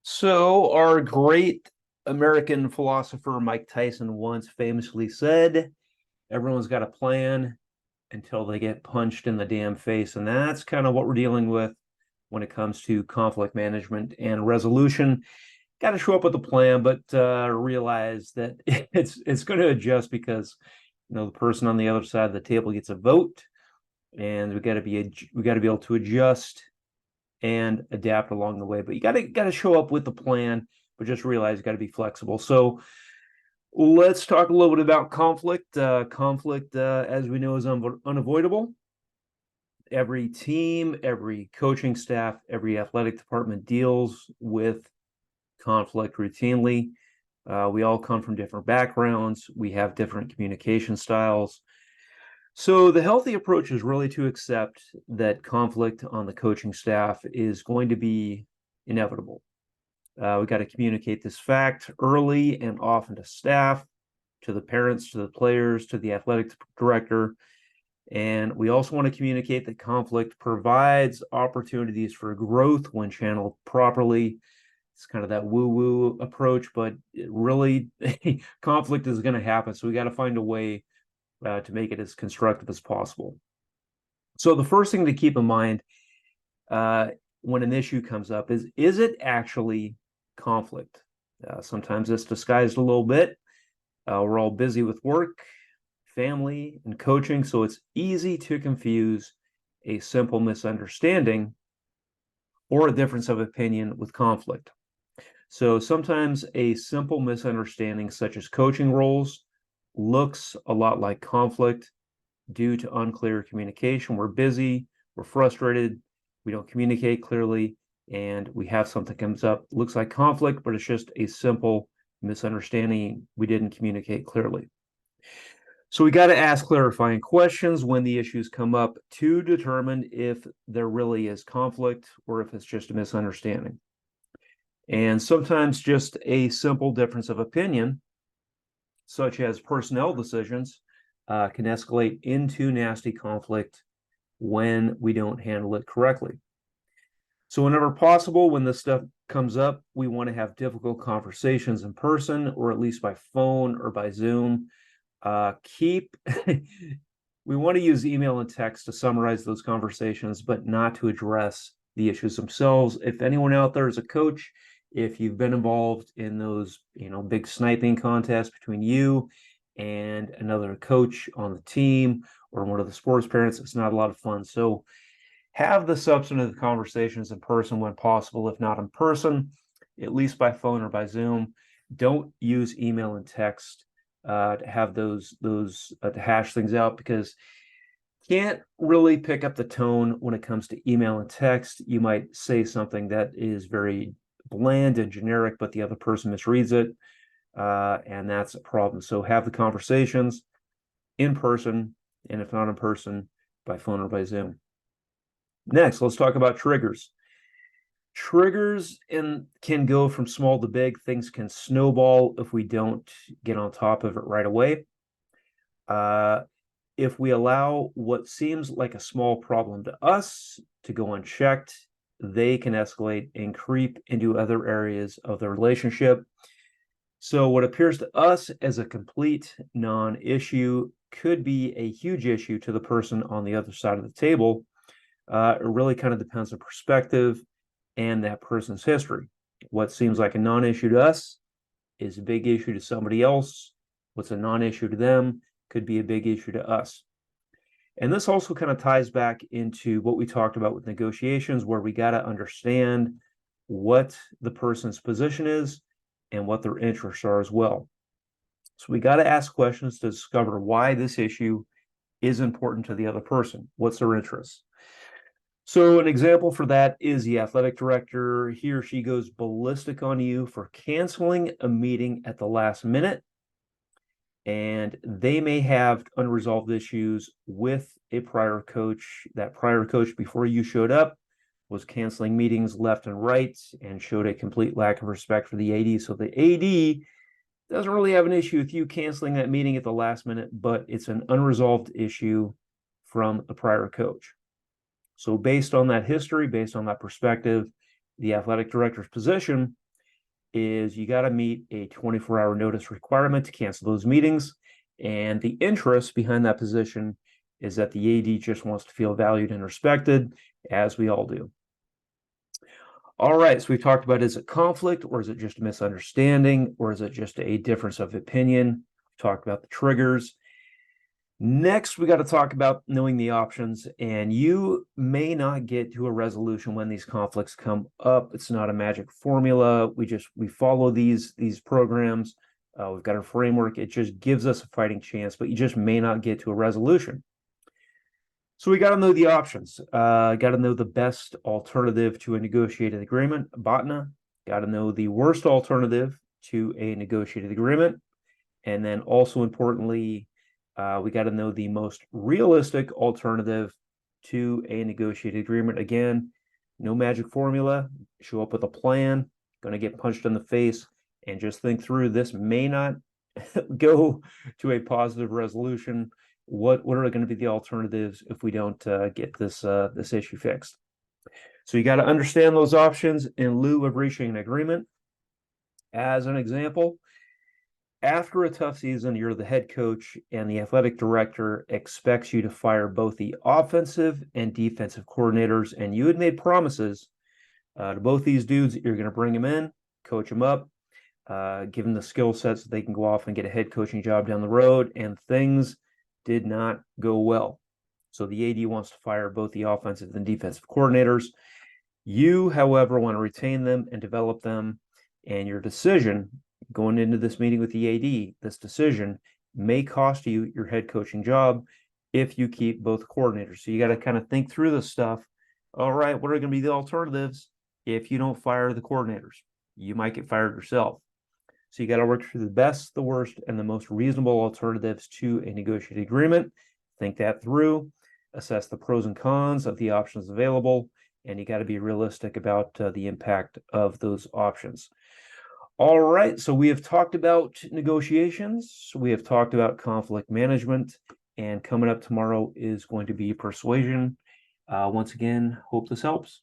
So, our great American philosopher Mike Tyson once famously said, everyone's got a plan until they get punched in the damn face. And that's kind of what we're dealing with when it comes to conflict management and resolution. Got to show up with a plan, but realize that it's going to adjust because the person on the other side of the table gets a vote, and we got to be able to adjust and adapt along the way. But you got to show up with the plan, but just realize you got to be flexible. So let's talk a little bit about conflict. Conflict, as we know, is unavoidable. Every team, every coaching staff, every athletic department deals with conflict routinely. We all come from different backgrounds. We have different communication styles. So the healthy approach is really to accept that conflict on the coaching staff is going to be inevitable. We got to communicate this fact early and often to staff, to the parents, to the players, to the athletic director. And we also want to communicate that conflict provides opportunities for growth when channeled properly. It's kind of that woo-woo approach, but it really conflict is going to happen. So we got to find a way to make it as constructive as possible. So the first thing to keep in mind when an issue comes up is it actually conflict? Sometimes it's disguised a little bit. We're all busy with work, family, and coaching, so it's easy to confuse a simple misunderstanding or a difference of opinion with conflict. So sometimes a simple misunderstanding, such as coaching roles, looks a lot like conflict due to unclear communication. We're busy, we're frustrated, we don't communicate clearly, and we have something comes up, looks like conflict, but it's just a simple misunderstanding. We didn't communicate clearly. So we got to ask clarifying questions when the issues come up to determine if there really is conflict or if it's just a misunderstanding. And sometimes just a simple difference of opinion, such as personnel decisions, can escalate into nasty conflict when we don't handle it correctly. So whenever possible, when this stuff comes up, we want to have difficult conversations in person or at least by phone or by Zoom. We want to use email and text to summarize those conversations, but not to address the issues themselves. If anyone out there is a coach, if you've been involved in those, big sniping contests between you and another coach on the team or one of the sports parents, it's not a lot of fun. So have the substantive conversations in person when possible. If not in person, at least by phone or by Zoom. Don't use email and text to have those to hash things out, because can't really pick up the tone when it comes to email and text. You might say something that is very bland and generic, but the other person misreads it, and that's a problem. So have the conversations in person, and if not in person, by phone or by Zoom. Next, let's talk about triggers. Triggers can go from small to big. Things can snowball if we don't get on top of it right away. If we allow what seems like a small problem to us to go unchecked, they can escalate and creep into other areas of the relationship. So what appears to us as a complete non-issue could be a huge issue to the person on the other side of the table. It really kind of depends on perspective and that person's history. What seems like a non-issue to us is a big issue to somebody else. What's a non-issue to them could be a big issue to us. And this also kind of ties back into what we talked about with negotiations, where we got to understand what the person's position is and what their interests are as well. So we got to ask questions to discover why this issue is important to the other person. What's their interests? So an example for that is the athletic director. He or she goes ballistic on you for canceling a meeting at the last minute, and they may have unresolved issues with a prior coach. That prior coach, before you showed up, was canceling meetings left and right and showed a complete lack of respect for the AD. So the AD doesn't really have an issue with you canceling that meeting at the last minute, but it's an unresolved issue from a prior coach. So based on that history, based on that perspective, the athletic director's position is you got to meet a 24-hour notice requirement to cancel those meetings. And the interest behind that position is that the AD just wants to feel valued and respected, as we all do. All right, so we talked about, is it conflict, or is it just a misunderstanding, or is it just a difference of opinion? We talked about the triggers. Next, we got to talk about knowing the options, and you may not get to a resolution when these conflicts come up. It's not a magic formula. We follow these programs. We've got a framework. It just gives us a fighting chance, but you just may not get to a resolution. So we got to know the options. Got to know the best alternative to a negotiated agreement, BATNA. Got to know the worst alternative to a negotiated agreement. And then also importantly, we got to know the most realistic alternative to a negotiated agreement. Again, no magic formula. Show up with a plan. Going to get punched in the face, and just think through. This may not go to a positive resolution. What are going to be the alternatives if we don't get this issue fixed? So you got to understand those options in lieu of reaching an agreement. As an example, after a tough season, you're the head coach, and the athletic director expects you to fire both the offensive and defensive coordinators, and you had made promises to both these dudes that you're going to bring them in, coach them up, give them the skill sets so they can go off and get a head coaching job down the road, and things did not go well. So the AD wants to fire both the offensive and defensive coordinators. You, however, want to retain them and develop them, and your decision going into this meeting with the AD, this decision may cost you your head coaching job if you keep both coordinators. So you got to kind of think through this stuff. All right, what are going to be the alternatives if you don't fire the coordinators? You might get fired yourself. So you got to work through the best, the worst, and the most reasonable alternatives to a negotiated agreement. Think that through, assess the pros and cons of the options available, and you got to be realistic about the impact of those options. All right, so we have talked about negotiations, we have talked about conflict management, and coming up tomorrow is going to be persuasion. Once again, hope this helps.